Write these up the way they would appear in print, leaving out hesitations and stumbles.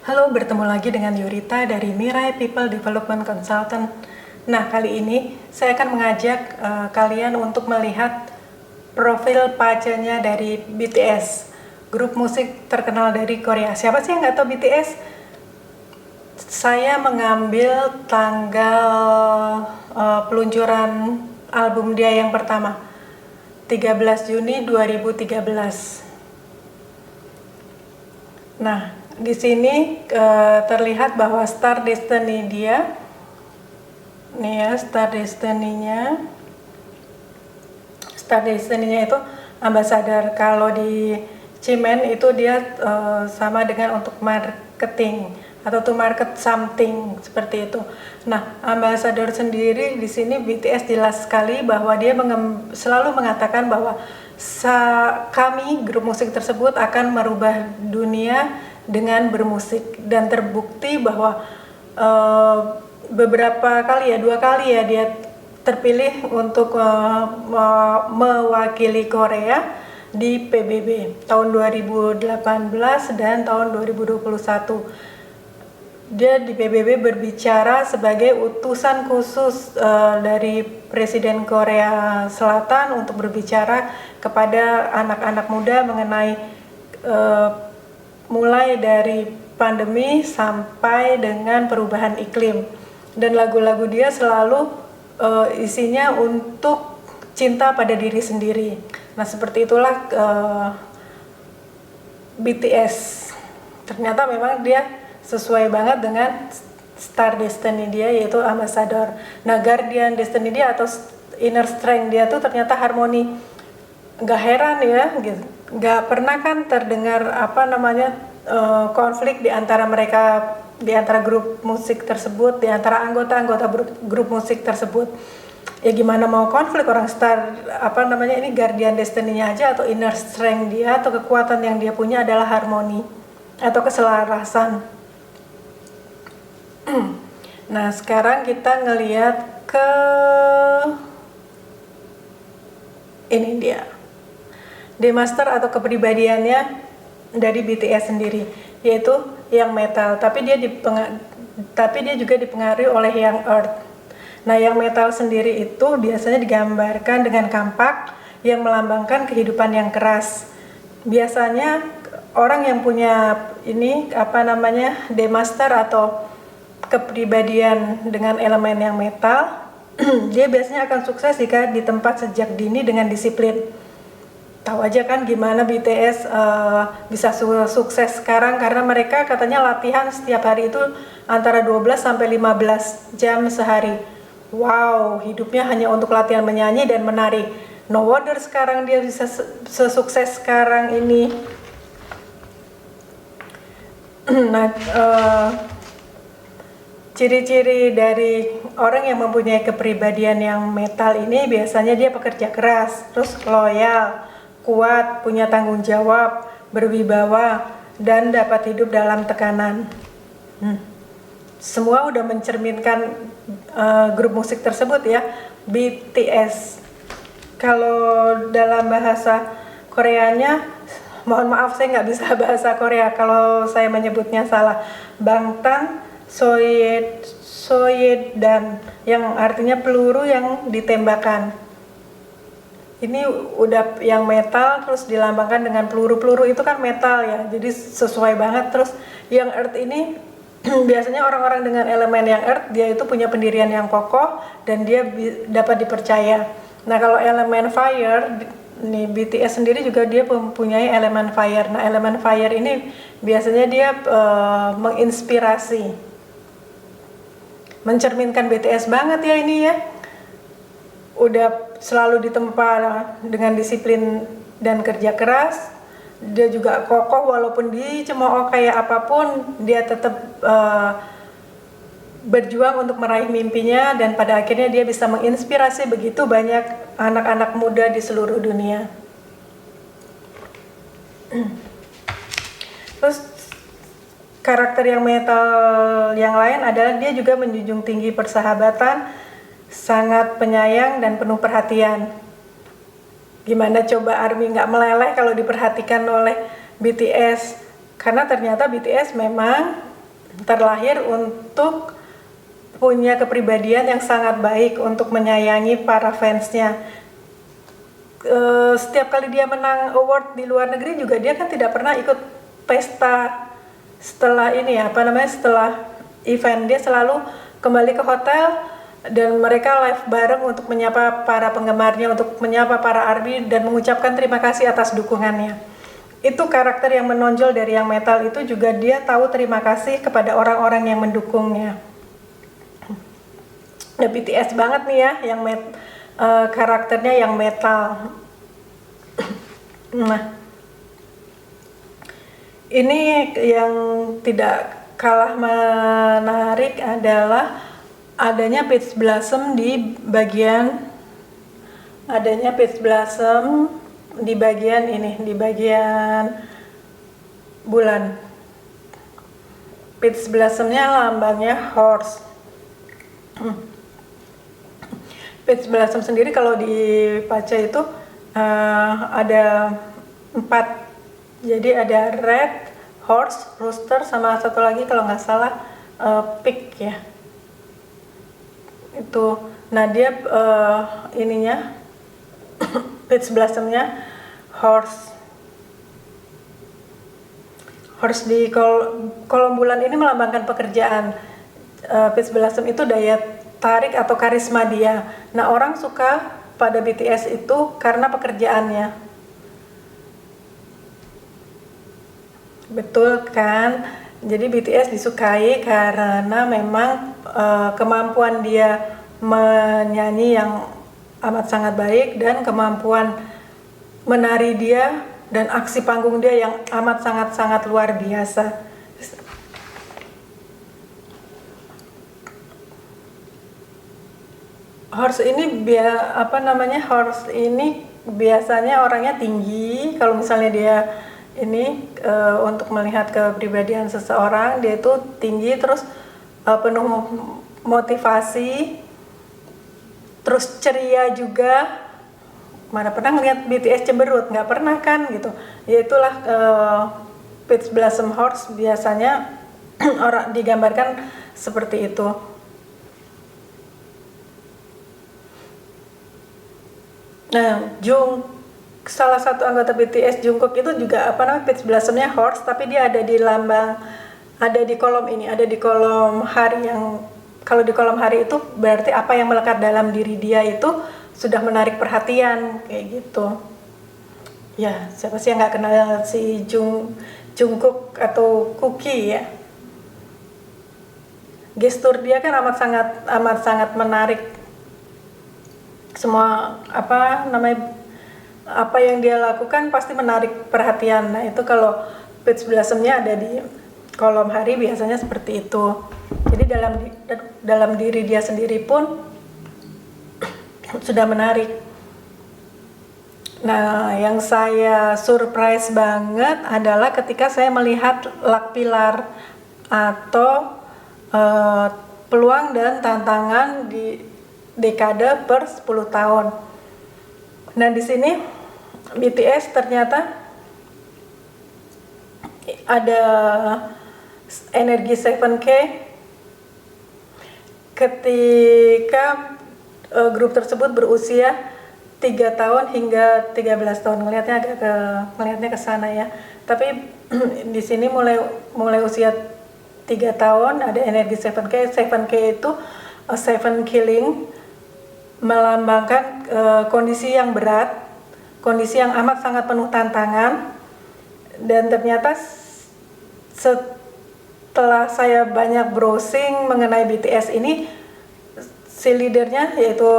Halo, bertemu lagi dengan Yurita dari Mirai People Development Consultant. Nah, kali ini saya akan mengajak kalian untuk melihat profil pajanya dari BTS, grup musik terkenal dari Korea. Siapa sih yang nggak tahu BTS? Saya mengambil tanggal peluncuran album dia yang pertama, 13 Juni 2013. Nah, di sini terlihat bahwa Star Destiny dia, nih ya, Star Destiny-nya itu ambasador. Kalau di Cimen itu dia sama dengan untuk marketing atau to market something, seperti itu. Nah, ambasador sendiri di sini BTS jelas sekali bahwa dia selalu mengatakan bahwa kami grup musik tersebut akan merubah dunia dengan bermusik, dan terbukti bahwa beberapa kali ya, 2 kali ya dia terpilih untuk mewakili Korea di PBB tahun 2018 dan tahun 2021. Dia di PBB berbicara sebagai utusan khusus dari Presiden Korea Selatan untuk berbicara kepada anak-anak muda mengenai mulai dari pandemi sampai dengan perubahan iklim. Dan lagu-lagu dia selalu isinya untuk cinta pada diri sendiri. Nah, seperti itulah BTS. Ternyata memang dia sesuai banget dengan Star Destiny dia, yaitu ambassador. Nah, Guardian Destiny dia atau Inner Strength dia tuh ternyata harmoni. Gak heran ya, gitu. Gak pernah kan terdengar konflik di antara mereka, di antara grup musik tersebut, di antara anggota-anggota grup musik tersebut. Ya gimana mau konflik, orang ini Guardian Destiny-nya aja atau Inner Strength dia atau kekuatan yang dia punya adalah harmoni atau keselarasan. Nah, sekarang kita ngelihat ke ini dia, Demaster atau kepribadiannya dari BTS sendiri, yaitu yang metal, tapi dia juga dipengaruhi oleh yang earth. Nah, yang metal sendiri itu biasanya digambarkan dengan kampak yang melambangkan kehidupan yang keras. Biasanya orang yang punya Demaster atau kepribadian dengan elemen yang metal, dia biasanya akan sukses jika ditempa sejak dini dengan disiplin. Tahu aja kan gimana BTS bisa sukses sekarang, karena mereka katanya latihan setiap hari itu antara 12 sampai 15 jam sehari. Wow, hidupnya hanya untuk latihan menyanyi dan menari. No wonder sekarang dia bisa sesukses sekarang ini. Nah, ciri-ciri dari orang yang mempunyai kepribadian yang metal ini biasanya dia pekerja keras, terus loyal, kuat, punya tanggung jawab, berwibawa, dan dapat hidup dalam tekanan. Semua udah mencerminkan grup musik tersebut ya, BTS. Kalau dalam bahasa Koreanya, mohon maaf saya nggak bisa bahasa Korea kalau saya menyebutnya salah, Bangtan Soyedan, yang artinya peluru yang ditembakkan. Ini udah yang metal terus dilambangkan dengan peluru-peluru, itu kan metal ya, jadi sesuai banget. Terus yang earth ini biasanya orang-orang dengan elemen yang earth dia itu punya pendirian yang kokoh dan dia dapat dipercaya. Nah, kalau elemen fire nih, BTS sendiri juga dia mempunyai elemen fire. Nah, elemen fire ini biasanya dia menginspirasi, mencerminkan BTS banget ya ini ya. Udah selalu ditempa dengan disiplin dan kerja keras. Dia juga kokoh walaupun dicemooh kayak apapun, dia tetap berjuang untuk meraih mimpinya, dan pada akhirnya dia bisa menginspirasi begitu banyak anak-anak muda di seluruh dunia. Terus karakter yang metal yang lain adalah dia juga menjunjung tinggi persahabatan, sangat penyayang dan penuh perhatian. Gimana coba ARMY nggak meleleh kalau diperhatikan oleh BTS? Karena ternyata BTS memang terlahir untuk punya kepribadian yang sangat baik untuk menyayangi para fansnya. Setiap kali dia menang award di luar negeri juga dia kan tidak pernah ikut pesta setelah ini ya, setelah event. Dia selalu kembali ke hotel dan mereka live bareng untuk menyapa para penggemarnya, untuk menyapa para ARMY dan mengucapkan terima kasih atas dukungannya. Itu karakter yang menonjol dari Yang Metal itu, juga dia tahu terima kasih kepada orang-orang yang mendukungnya. Nah, BTS banget nih ya yang karakternya Yang Metal. Nah, ini yang tidak kalah menarik adalah adanya peach blossom di bagian ini, di bagian bulan. Peach blossomnya lambangnya horse. Peach blossom sendiri kalau dibaca itu ada 4. Jadi ada red, horse, rooster, sama satu lagi kalau nggak salah pig ya. Itu. Nah, dia ininya peach blossomnya horse. Horse di kolom bulan ini melambangkan pekerjaan. Peach blossom itu daya tarik atau karisma dia. Nah, orang suka pada BTS itu karena pekerjaannya. Betul kan? Jadi BTS disukai karena memang kemampuan dia menyanyi yang amat sangat baik dan kemampuan menari dia dan aksi panggung dia yang amat sangat luar biasa. Horse ini biasanya orangnya tinggi. Kalau misalnya dia ini untuk melihat kepribadian seseorang, dia itu tinggi, terus penuh motivasi, terus ceria juga. Mana pernah ngeliat BTS cemberut? Nggak pernah kan gitu. Ya itulah peach blossom horse biasanya orang digambarkan seperti itu. Nah, salah satu anggota BTS, Jungkook, itu juga peach blossomnya horse, tapi dia ada di kolom hari. Yang kalau di kolom hari itu berarti apa yang melekat dalam diri dia itu sudah menarik perhatian, kayak gitu. Ya, siapa sih yang nggak kenal si Jungkook atau Cookie ya? Gestur dia kan amat sangat menarik. Semua apa yang dia lakukan pasti menarik perhatian. Nah, itu kalau peach blossomnya ada di kolom hari biasanya seperti itu. Jadi dalam diri dia sendiri pun sudah menarik. Nah, yang saya surprise banget adalah ketika saya melihat luck pillar atau peluang dan tantangan di dekade per 10 tahun. Nah, di sini BTS ternyata ada energi 7K ketika grup tersebut berusia 3 tahun hingga 13 tahun. Ngelihatnya ke sana ya. Tapi di sini mulai usia 3 tahun ada energi 7K. 7K itu 7 killing, melambangkan kondisi yang berat, kondisi yang amat sangat penuh tantangan. Dan ternyata setelah saya banyak browsing mengenai BTS ini, si leadernya yaitu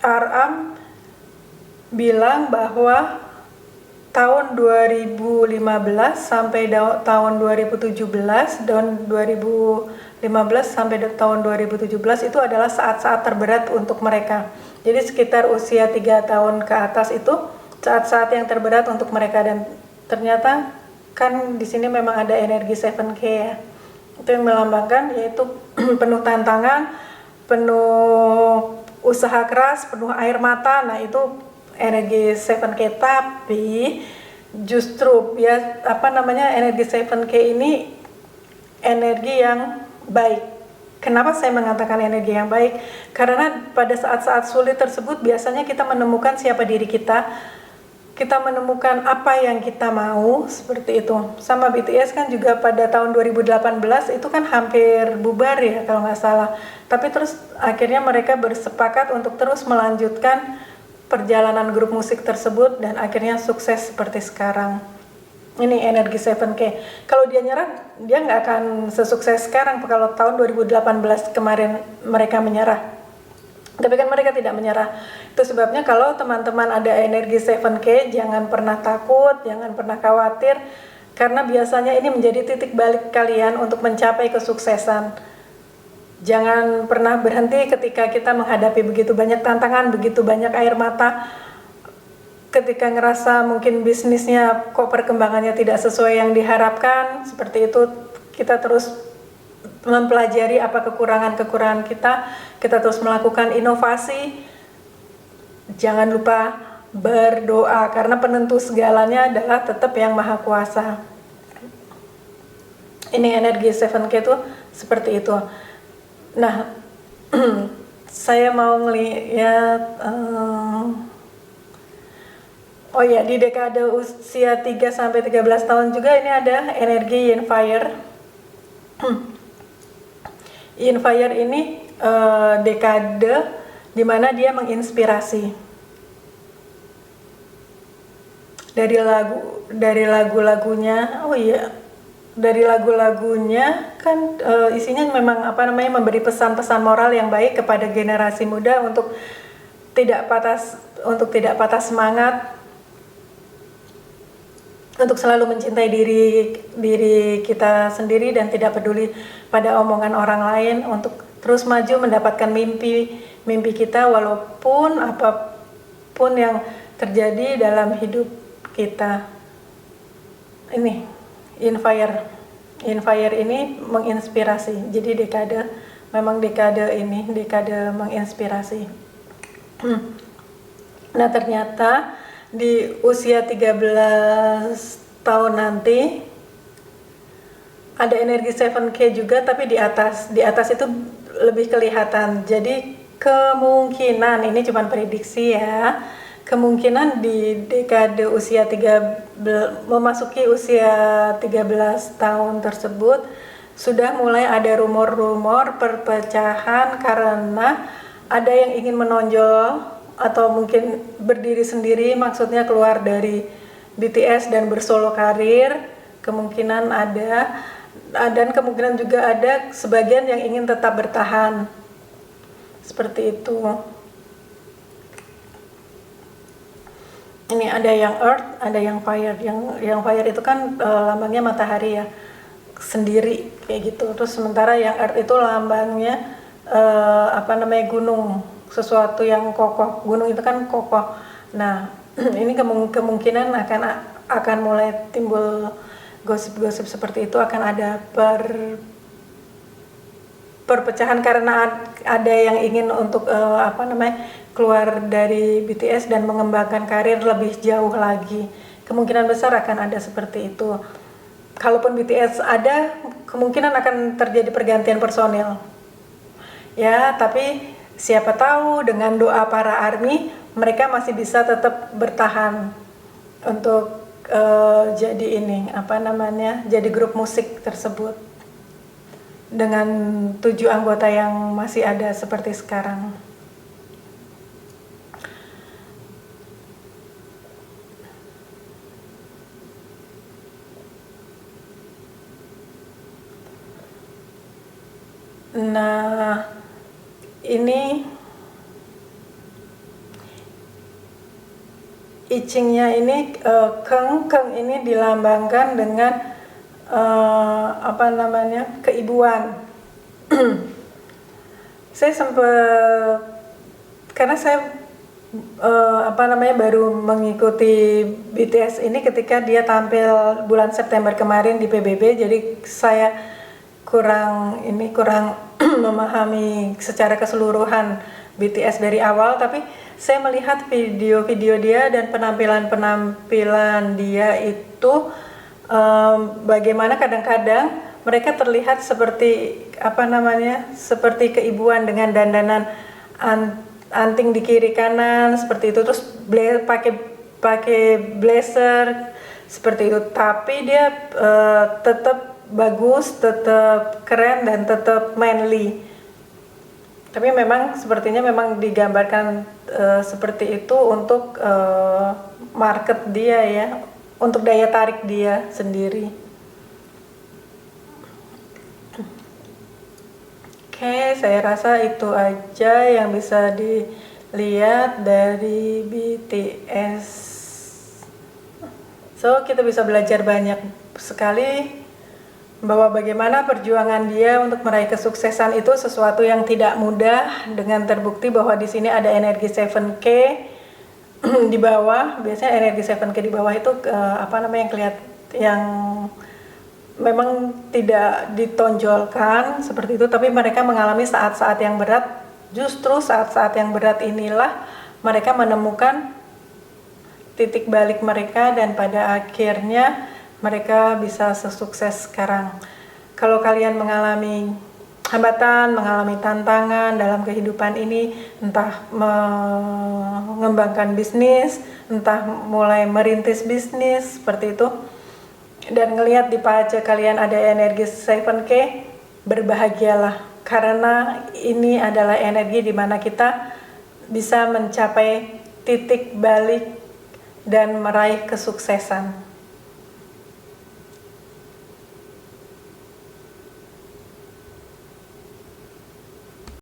RM bilang bahwa tahun 2015 sampai tahun 2017 dan 2015 sampai tahun 2017 itu adalah saat-saat terberat untuk mereka. Jadi sekitar usia 3 tahun ke atas itu saat-saat yang terberat untuk mereka. Dan ternyata kan di sini memang ada energi 7K ya. Itu yang melambangkan yaitu penuh tantangan, penuh usaha keras, penuh air mata. Nah, itu energi 7K. Tapi justru ya energi 7K ini energi yang baik. Kenapa saya mengatakan energi yang baik? Karena pada saat-saat sulit tersebut biasanya kita menemukan siapa diri kita menemukan apa yang kita mau, seperti itu. Sama BTS kan juga pada tahun 2018 itu kan hampir bubar ya kalau nggak salah. Tapi terus akhirnya mereka bersepakat untuk terus melanjutkan perjalanan grup musik tersebut dan akhirnya sukses seperti sekarang. Ini energi 7K. Kalau dia nyerah, dia nggak akan sesukses sekarang kalau tahun 2018 kemarin mereka menyerah. Tapi kan mereka tidak menyerah. Itu sebabnya kalau teman-teman ada energi 7K, jangan pernah takut, jangan pernah khawatir, karena biasanya ini menjadi titik balik kalian untuk mencapai kesuksesan. Jangan pernah berhenti ketika kita menghadapi begitu banyak tantangan, begitu banyak air mata. Ketika ngerasa mungkin bisnisnya kok perkembangannya tidak sesuai yang diharapkan, seperti itu, kita terus mempelajari apa kekurangan-kekurangan kita terus melakukan inovasi. Jangan lupa berdoa, karena penentu segalanya adalah tetap yang Maha Kuasa. Ini energi 7K itu seperti itu. Nah, saya mau ngelihat oh ya, di dekade usia 3-13 tahun juga ini ada energi Yin Fire. Yin Fire ini dekade di mana dia menginspirasi dari lagu-lagunya. Oh iya, dari lagu-lagunya kan isinya memang memberi pesan-pesan moral yang baik kepada generasi muda untuk tidak patah semangat, untuk selalu mencintai diri kita sendiri dan tidak peduli pada omongan orang lain, untuk terus maju mendapatkan mimpi kita walaupun apapun yang terjadi dalam hidup kita. Ini Yin Fire ini menginspirasi. Jadi dekade ini dekade menginspirasi. Nah, ternyata di usia 13 tahun nanti ada energi 7K juga, tapi di atas itu lebih kelihatan. Jadi kemungkinan, ini cuma prediksi ya, kemungkinan di dekade memasuki usia 13 tahun tersebut sudah mulai ada rumor-rumor perpecahan karena ada yang ingin menonjol atau mungkin berdiri sendiri, maksudnya keluar dari BTS dan bersolo karir. Kemungkinan ada, dan kemungkinan juga ada sebagian yang ingin tetap bertahan, seperti itu. Ini ada yang Earth, ada yang Fire. Yang Fire itu kan lambangnya matahari ya, sendiri kayak gitu. Terus sementara yang Earth itu lambangnya gunung, sesuatu yang kokoh. Gunung itu kan kokoh. Nah, ini kemungkinan akan mulai timbul gosip-gosip seperti itu, akan ada perpecahan karena ada yang ingin untuk keluar dari BTS dan mengembangkan karir lebih jauh lagi. Kemungkinan besar akan ada seperti itu. Kalaupun BTS ada, kemungkinan akan terjadi pergantian personil. Ya, tapi siapa tahu dengan doa para ARMY mereka masih bisa tetap bertahan untuk jadi jadi grup musik tersebut dengan 7 anggota yang masih ada seperti sekarang. Nah, ini I Ching-nya ini keng ini dilambangkan dengan keibuan. Saya sempat, karena saya baru mengikuti BTS ini ketika dia tampil bulan September kemarin di PBB, jadi saya kurang memahami secara keseluruhan BTS dari awal, tapi saya melihat video-video dia dan penampilan-penampilan dia itu bagaimana kadang-kadang mereka terlihat seperti seperti keibuan dengan dandanan anting di kiri kanan seperti itu, terus pakai blazer seperti itu, tapi dia tetap bagus, tetap keren dan tetap manly. Tapi memang sepertinya memang digambarkan seperti itu untuk market dia ya, untuk daya tarik dia sendiri. Oke, saya rasa itu aja yang bisa dilihat dari BTS. So, kita bisa belajar banyak sekali bahwa bagaimana perjuangan dia untuk meraih kesuksesan itu sesuatu yang tidak mudah, dengan terbukti bahwa di sini ada energi 7K di bawah. Biasanya energi 7K di bawah itu yang memang tidak ditonjolkan seperti itu, tapi mereka mengalami saat-saat yang berat. Justru saat-saat yang berat inilah mereka menemukan titik balik mereka dan pada akhirnya mereka bisa sesukses sekarang. Kalau kalian mengalami hambatan, mengalami tantangan dalam kehidupan ini, entah mengembangkan bisnis, entah mulai merintis bisnis seperti itu, dan ngelihat di pace kalian ada energi 7K, berbahagialah, karena ini adalah energi di mana kita bisa mencapai titik balik dan meraih kesuksesan.